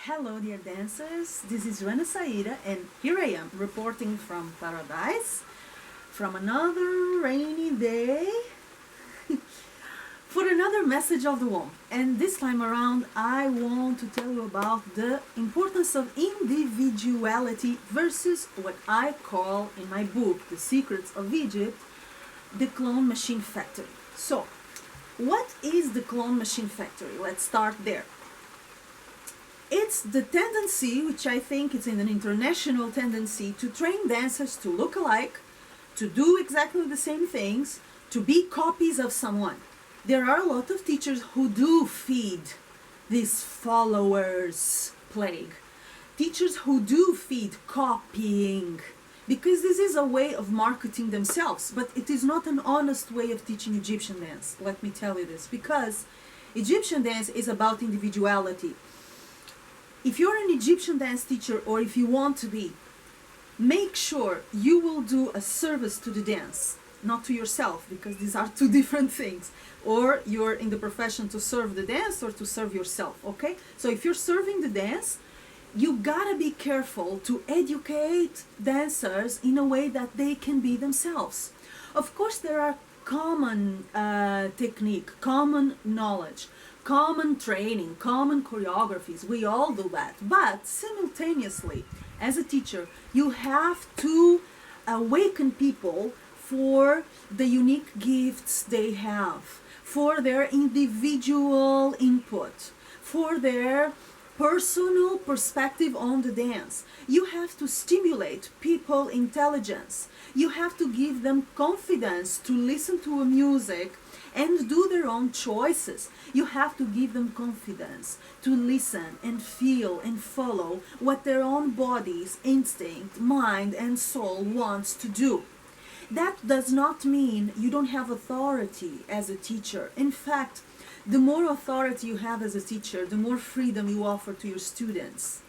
Hello, dear dancers. This is Joana Saahirah, and here I am reporting from Paradise from another rainy day for another message of the womb. And this time around, I want to tell you about the importance of individuality versus what I call in my book, The Secrets of Egypt, the clone machine factory. So, what is the clone machine factory? Let's start there. It's the tendency, which I think is an international tendency, to train dancers to look alike, to do exactly the same things, to be copies of someone. There are a lot of teachers who do feed this followers plague. Teachers who do feed copying, because this is a way of marketing themselves, but it is not an honest way of teaching Egyptian dance. Let me tell you this, because Egyptian dance is about individuality. If you're an Egyptian dance teacher, or if you want to be, make sure you will do a service to the dance, not to yourself, because these are two different things. Or you're in the profession to serve the dance or to serve yourself, okay? So if you're serving the dance, you gotta be careful to educate dancers in a way that they can be themselves. Of course, there are common technique, common knowledge, common training, common choreographies. We all do that. But simultaneously, as a teacher, you have to awaken people for the unique gifts they have, for their individual input, for their personal perspective on the dance. You have to stimulate people intelligence. You have to give them confidence to listen to a music and do their own choices. You have to give them confidence to listen and feel and follow what their own body's instinct, mind and soul wants to do. That does not mean you don't have authority as a teacher. In fact, the more authority you have as a teacher, the more freedom you offer to your students.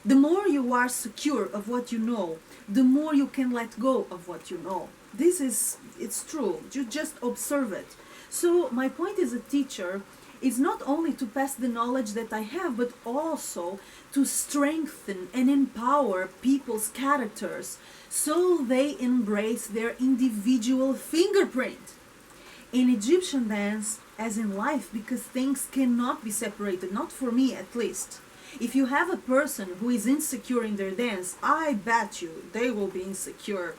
The more you are secure of what you know, the more you can let go of what you know. It's true. You just observe it. So my point as a teacher is not only to pass the knowledge that I have, but also to strengthen and empower people's characters so they embrace their individual fingerprint. In Egyptian dance, as in life, because things cannot be separated, not for me at least. If you have a person who is insecure in their dance, I bet you they will be insecure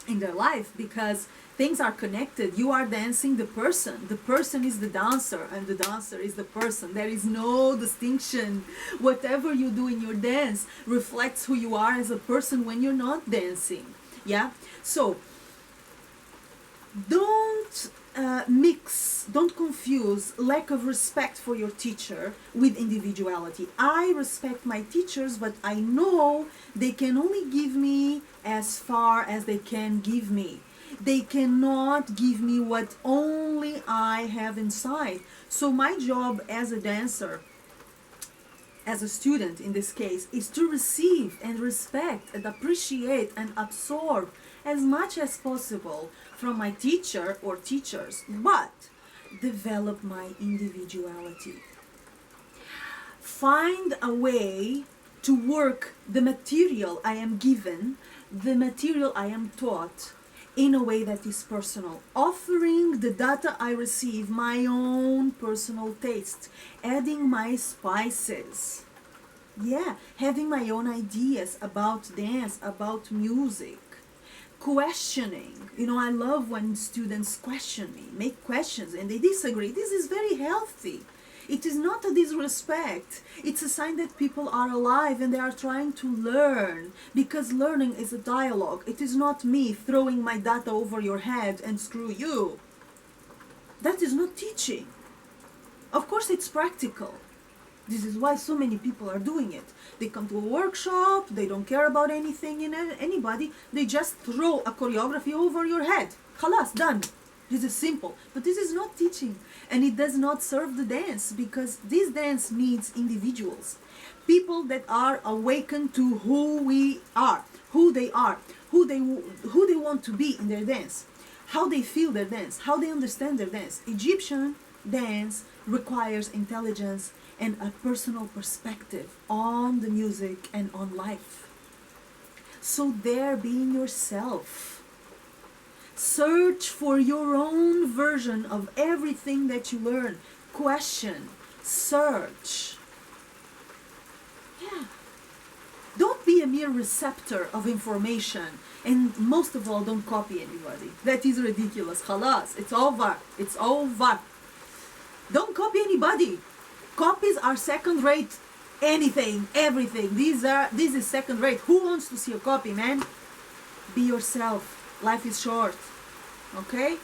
in their life, because things are connected. You are dancing the person is the dancer, and the dancer is the person. There is no distinction. Whatever you do in your dance reflects who you are as a person when you're not dancing. Yeah, so don't confuse lack of respect for your teacher with individuality. I respect my teachers, but I know they can only give me as far as they can give me. They cannot give me what only I have inside. So my job as a dancer, as a student in this case, is to receive and respect and appreciate and absorb as much as possible from my teacher or teachers, but develop my individuality. Find a way to work the material I am given, the material I am taught, in a way that is personal, offering the data I receive my own personal taste, adding my spices. Yeah, having my own ideas about dance, about music. Questioning. I love when students question me, make questions, and they disagree. This is very healthy. It is not a disrespect. It's a sign that people are alive and they are trying to learn, because learning is a dialogue. It is not me throwing my data over your head and screw you. That is not teaching. Of course, it's practical. This is why so many people are doing it. They come to a workshop, they don't care about anything in anybody, they just throw a choreography over your head. Khalas, done. This is simple. But this is not teaching, and it does not serve the dance, because this dance needs individuals. People that are awakened to who we are, who they are, who they want to be in their dance, how they feel their dance, how they understand their dance. Egyptian dance requires intelligence and a personal perspective on the music and on life. So there, being yourself. Search for your own version of everything that you learn. Question, search. Yeah. Don't be a mere receptor of information, and most of all, don't copy anybody. That is ridiculous. Khalas, it's over. It's over. Don't copy anybody. Copies are second rate. Anything, everything. This is second rate. Who wants to see a copy, man? Be yourself. Life is short. Okay?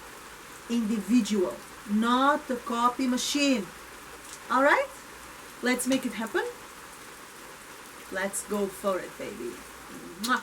Individual, not a copy machine. All right? Let's make it happen. Let's go for it, baby. Mwah.